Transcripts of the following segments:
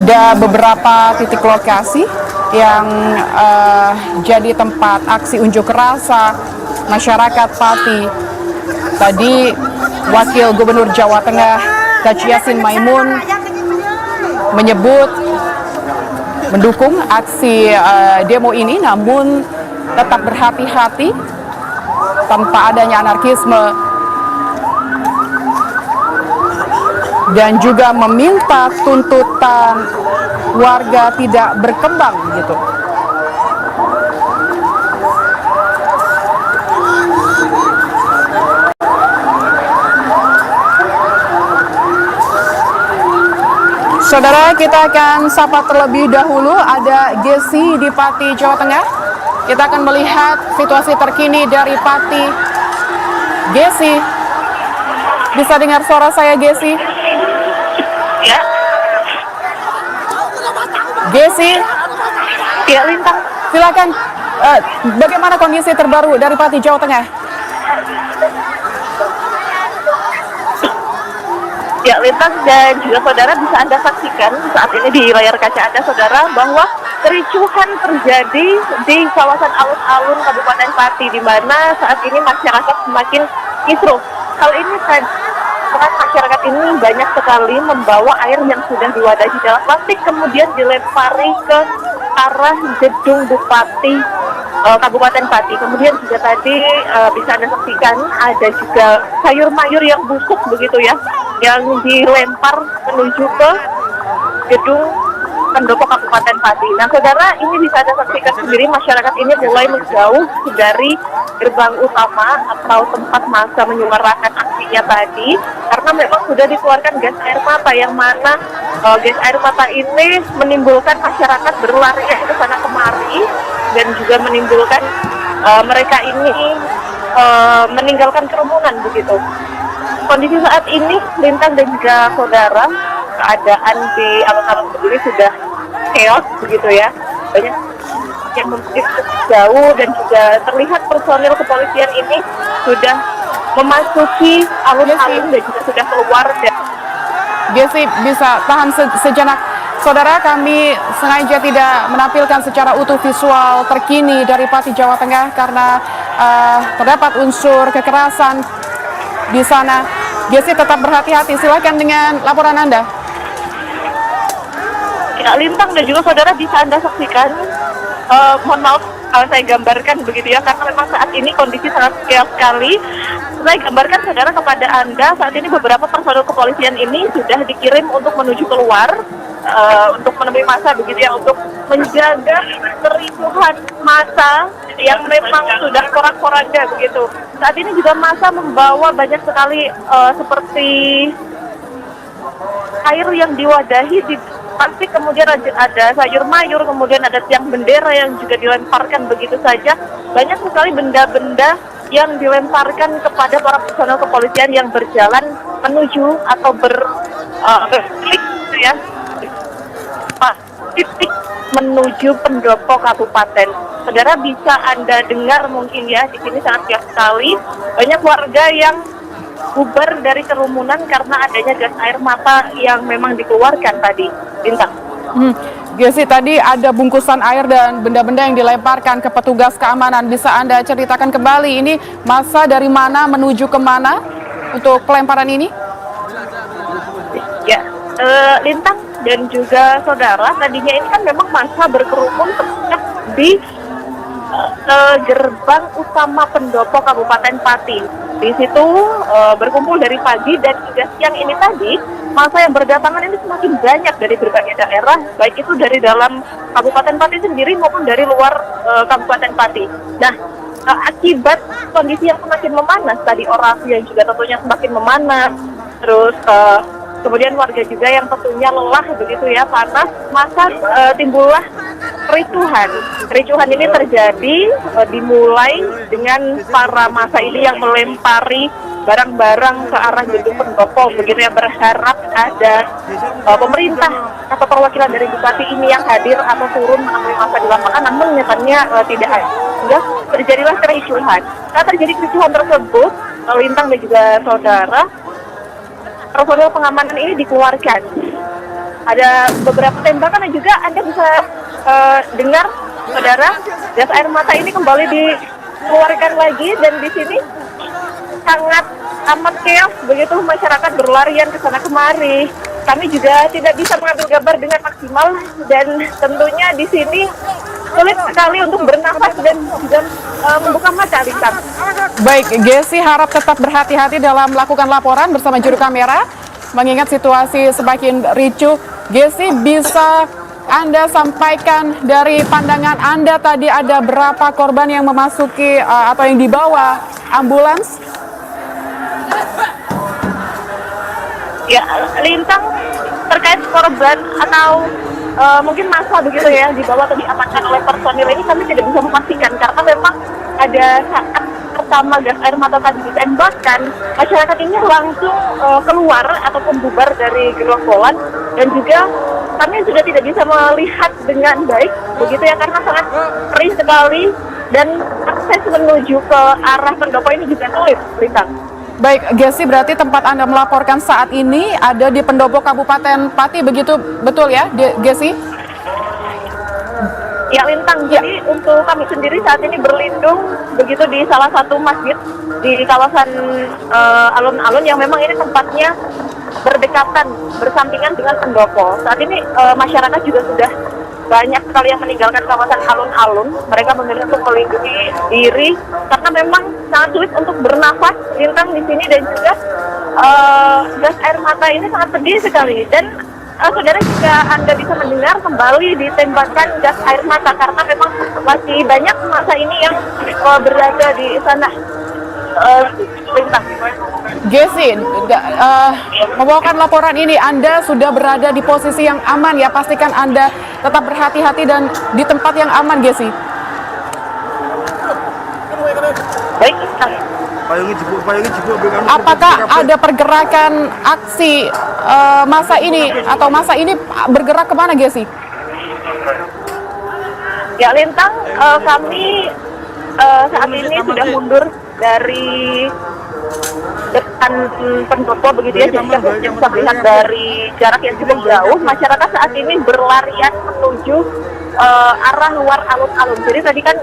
ada beberapa titik lokasi yang jadi tempat aksi unjuk rasa masyarakat Pati. Tadi Wakil Gubernur Jawa Tengah Khaji Yassin Maimun menyebut mendukung aksi demo ini, namun tetap berhati-hati tanpa adanya anarkisme, dan juga meminta tuntutan warga tidak berkembang gitu. Saudara, kita akan sapa terlebih dahulu, ada Gesi di Pati, Jawa Tengah. Kita akan melihat situasi terkini dari Pati. Gesi, bisa dengar suara saya, Gesi? Ya. Gesi? Ya, Lintang. Silakan, bagaimana kondisi terbaru dari Pati, Jawa Tengah? Ya, Lintang dan juga saudara, bisa Anda saksikan saat ini di layar kaca Anda, saudara, bahwa kericuhan terjadi di kawasan alun-alun Kabupaten Pati, di mana saat ini masyarakat semakin kisruh. Hal ini karena masyarakat ini banyak sekali membawa air yang sudah diwadahi dalam plastik, kemudian dilempari ke arah gedung Bupati Kabupaten Pati. Kemudian juga tadi bisa Anda saksikan ada juga sayur mayur yang busuk begitu ya, yang dilempar menuju ke gedung pendopo Kabupaten Pati. Nah, saudara, ini bisa Anda saksikan sendiri, masyarakat ini mulai menjauh dari gerbang utama atau tempat massa menyuarakan aksinya tadi, karena memang sudah dikeluarkan gas air mata, yang mana gas air mata ini menimbulkan masyarakat berlari ke sana kemari, dan juga menimbulkan mereka ini meninggalkan kerumunan begitu. Kondisi saat ini, Lintang dan juga saudara, keadaan di alun-alun sendiri sudah chaos begitu ya. Banyak yang mungkin jauh, dan juga terlihat personil kepolisian ini sudah memasuki alun-alun dan juga sudah keluar. Gesi, bisa tahan sejenak. Saudara, kami sengaja tidak menampilkan secara utuh visual terkini dari Pati, Jawa Tengah karena terdapat unsur kekerasan di sana. Gesi, tetap berhati-hati. Silakan dengan laporan Anda. Ya, Lintang dan juga saudara, bisa Anda saksikan. Mohon maaf kalau saya gambarkan begitu ya, karena memang saat ini kondisi sangat chaos sekali. Saya gambarkan saudara kepada Anda, saat ini beberapa personel kepolisian ini sudah dikirim untuk menuju keluar, untuk menemui massa begitu ya, untuk menjaga kericuhan massa yang memang sudah porak-poranda begitu. Saat ini juga massa membawa banyak sekali seperti air yang diwadahi di plastik, kemudian ada sayur mayur, kemudian ada tiang bendera yang juga dilemparkan begitu saja. Banyak sekali benda-benda yang dilemparkan kepada para personel kepolisian yang berjalan menuju atau berklik ya, titik menuju pendopo kabupaten. Saudara, bisa Anda dengar mungkin ya, di sini sangat chaos sekali. Banyak warga yang bubar dari kerumunan karena adanya gas air mata yang memang dikeluarkan tadi. Bintang. Gesi, tadi ada bungkusan air dan benda-benda yang dilemparkan ke petugas keamanan. Bisa Anda ceritakan kembali, ini massa dari mana menuju kemana untuk pelemparan ini? Ya, Lintang dan juga saudara, tadinya ini kan memang massa berkerumun tepat di gerbang utama pendopo Kabupaten Pati. Di situ berkumpul dari pagi, dan juga siang ini tadi massa yang berdatangan ini semakin banyak dari berbagai daerah, baik itu dari dalam Kabupaten Pati sendiri maupun dari luar Kabupaten Pati. Nah, akibat kondisi yang semakin memanas tadi, orasi yang juga tentunya semakin memanas, terus kemudian warga juga yang tentunya lelah begitu ya, panas, maka timbullah kericuhan. Kericuhan ini terjadi dimulai dengan para massa ini yang melempari barang-barang ke arah gedung pendopo begitu ya, berharap ada pemerintah atau perwakilan dari bupati ini yang hadir atau turun menemui massa di lapangan, namun nyatanya tidak ada. Sehingga terjadilah kericuhan. Saat terjadi kericuhan tersebut, Lintang dan juga saudara, personil pengamanan ini dikeluarkan. ada beberapa tembakan dan juga Anda bisa dengar, saudara, gas air mata ini kembali dikeluarkan lagi dan di sini sangat amat chaos begitu, masyarakat berlarian ke sana kemari. Kami juga tidak bisa mengambil gambar dengan maksimal dan tentunya di sini sulit sekali untuk bernafas dan juga membuka mata, Lintang. Baik, Gesi harap tetap berhati-hati dalam melakukan laporan bersama juru kamera, mengingat situasi semakin ricuh. Gesi, bisa Anda sampaikan dari pandangan Anda tadi ada berapa korban yang memasuki atau yang dibawa ambulans? Ya, Lintang, terkait korban atau mungkin masa begitu ya dibawa atau diamankan oleh personil ini kami tidak bisa memastikan karena memang ada saat pertama gas air mata tadi ditembakkan, masyarakat ini langsung keluar ataupun bubar dari gerombolan dan juga kami juga tidak bisa melihat dengan baik begitu ya karena sangat kering sekali dan akses menuju ke arah pendopo ini juga sulit, Lintang. Baik, Gesi, berarti tempat Anda melaporkan saat ini ada di pendopo Kabupaten Pati, begitu betul ya, Gesi? Ya, Lintang. Jadi untuk kami sendiri saat ini berlindung begitu di salah satu masjid di kawasan alun-alun yang memang ini tempatnya berdekatan, bersampingan dengan pendopo. Saat ini masyarakat juga sudah banyak sekali yang meninggalkan kawasan alun-alun. Mereka memilih untuk melindungi diri karena memang sangat sulit untuk bernafas, Lintang, di sini dan juga gas air mata ini sangat pedih sekali dan saudara jika Anda bisa mendengar kembali ditembakkan gas air mata karena memang masih banyak masa ini yang berada di sana, Lintang. Gesi, membawakan laporan ini Anda sudah berada di posisi yang aman ya, pastikan Anda tetap berhati-hati dan di tempat yang aman, Gesi. Baik, Lintang. Apakah ada pergerakan aksi masa ini atau masa ini bergerak kemana, Gesi? Ya, Lintang, kami saat ini sudah mundur dari depan pendopo begitu ya, jadi kami bisa melihat dari jarak yang cukup jauh. Masyarakat saat ini berlarian menuju arah luar alun-alun. Jadi tadi kan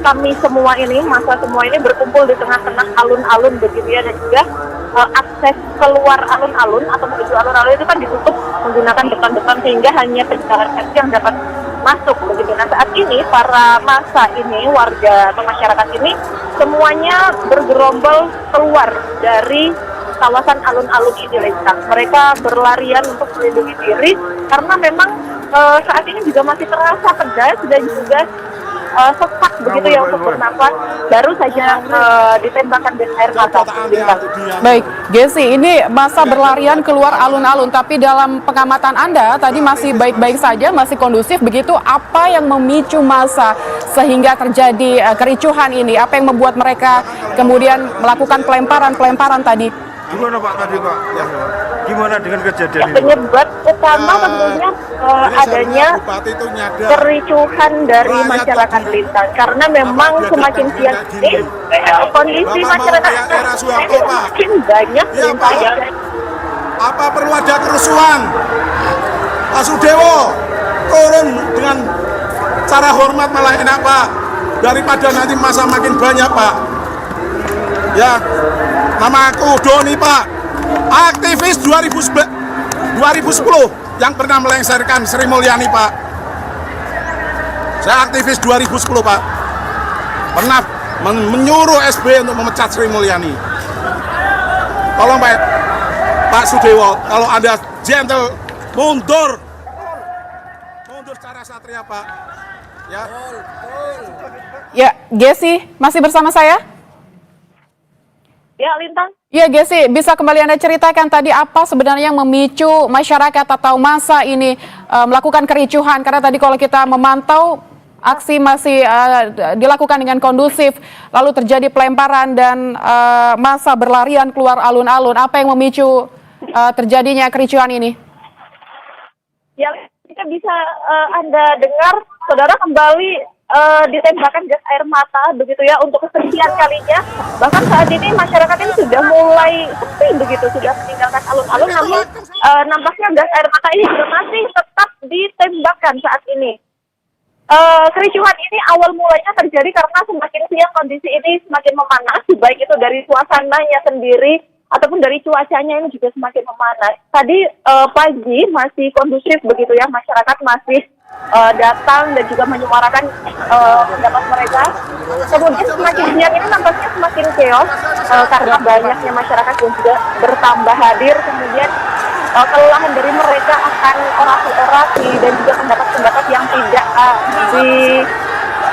kami semua ini, masa semua ini berkumpul di tengah-tengah alun-alun begitu ya, dan juga akses keluar alun-alun atau menuju alun-alun itu kan ditutup menggunakan depan-depan sehingga hanya pejalan kaki yang dapat masuk begitu. Nah, saat ini para massa ini, warga atau masyarakat ini semuanya bergerombol keluar dari kawasan alun-alun ini, Lintang. Mereka berlarian untuk melindungi diri karena memang saat ini juga masih terasa pedas dan juga sesak begitu ya untuk bernafas. Baru saja ditembakkan gas air mata, Lintang. Baik, Gesi, ini masa berlarian keluar alun-alun, tapi dalam pengamatan Anda tadi masih baik-baik saja, masih kondusif begitu. Apa yang memicu masa sehingga terjadi kericuhan ini? Apa yang membuat mereka kemudian melakukan pelemparan tadi? Gimana Pak tadi Pak? Ya, gimana dengan kejadian ini? Penyebab utama tentunya adanya kericuhan dari masyarakat, Lintang, karena memang semakin siang ini kondisi masyarakat semakin banyak, Lintang. Apa perlu ada kerusuhan? Pak Sudewo turun dengan cara hormat malah enak Pak, daripada nanti masa makin banyak Pak. Ya, nama aku Doni Pak, aktivis 2010 yang pernah melengsarkan Sri Mulyani Pak. Saya aktivis 2010 Pak, pernah menyuruh SBY untuk memecat Sri Mulyani. Tolong Pak Sudewo, kalau Anda gentle, mundur secara satria Pak. Ya. Ya, Gesi, masih bersama saya? Ya, Lintang. Ya, Gesi, bisa kembali Anda ceritakan tadi apa sebenarnya yang memicu masyarakat atau massa ini melakukan kericuhan? Karena tadi kalau kita memantau aksi masih dilakukan dengan kondusif, lalu terjadi pelemparan dan massa berlarian keluar alun-alun. Apa yang memicu terjadinya kericuhan ini? Yang kita bisa Anda dengar, saudara, kembali ditembakkan gas air mata begitu ya untuk kesekian kalinya. Bahkan saat ini masyarakat ini sudah mulai sepi begitu, sudah meninggalkan alun-alun, namun nampaknya gas air mata ini juga masih tetap ditembakkan saat ini. Kericuhan ini awal mulanya terjadi karena semakin siang kondisi ini semakin memanas, baik itu dari suasananya sendiri ataupun dari cuacanya ini juga semakin memanas. Tadi pagi masih kondusif begitu ya, masyarakat masih datang dan juga menyuarakan pendapat mereka. Kemudian semakin siang ini nampaknya semakin chaos karena banyaknya masyarakat yang juga bertambah hadir. Kemudian kelelahan dari mereka akan orasi-orasi dan juga pendapat-pendapat yang tidak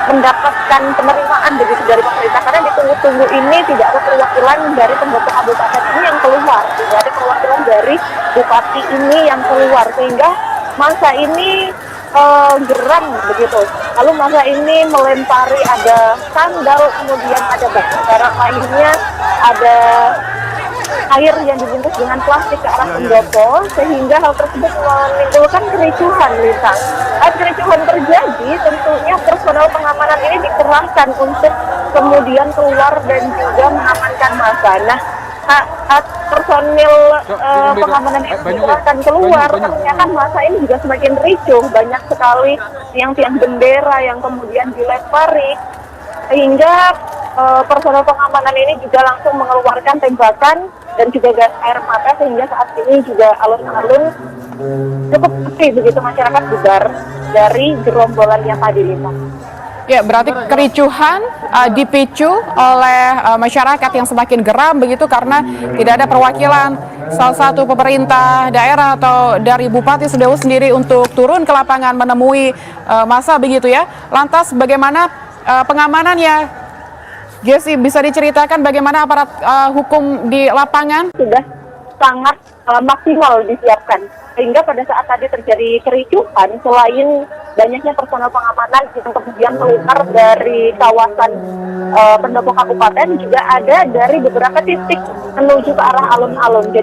mendapatkan penerimaan begitu dari pemerintah, karena ditunggu-tunggu ini tidak ada perwakilan dari pembentuk kabupaten ini yang keluar, tidak ada perwakilan dari bupati ini yang keluar, sehingga masa ini geram begitu. Lalu masa ini melempari, ada sandal, kemudian ada barang lainnya, ada air yang dibungkus dengan plastik ke arah pendopo, sehingga hal tersebut menimbulkan kericuhan, Lintang. Saat kericuhan terjadi, tentunya personel pengamanan ini dikerahkan untuk kemudian keluar dan juga mengamankan massa. Nah, saat personil pengamanan ini dikerahkan keluar, ternyata massa ini juga semakin ricuh. Banyak sekali tiang-tiang bendera yang kemudian dilempari, sehingga personel pengamanan ini juga langsung mengeluarkan tembakan dan juga gas air mata, sehingga saat ini juga alun-alun cukup sepi begitu, masyarakat bubar dari gerombolan yang tadi, Lina. Ya, berarti kericuhan dipicu oleh masyarakat yang semakin geram begitu karena tidak ada perwakilan salah satu pemerintah daerah atau dari Bupati Sudewo sendiri untuk turun ke lapangan menemui massa begitu ya. Lantas bagaimana pengamanannya? Jessi, bisa diceritakan bagaimana aparat hukum di lapangan? Sudah sangat maksimal disiapkan, sehingga pada saat tadi terjadi kericuhan, selain banyaknya personel pengamanan yang kemudian keluar dari kawasan pendopo kabupaten, juga ada dari beberapa titik menuju ke arah alun-alun.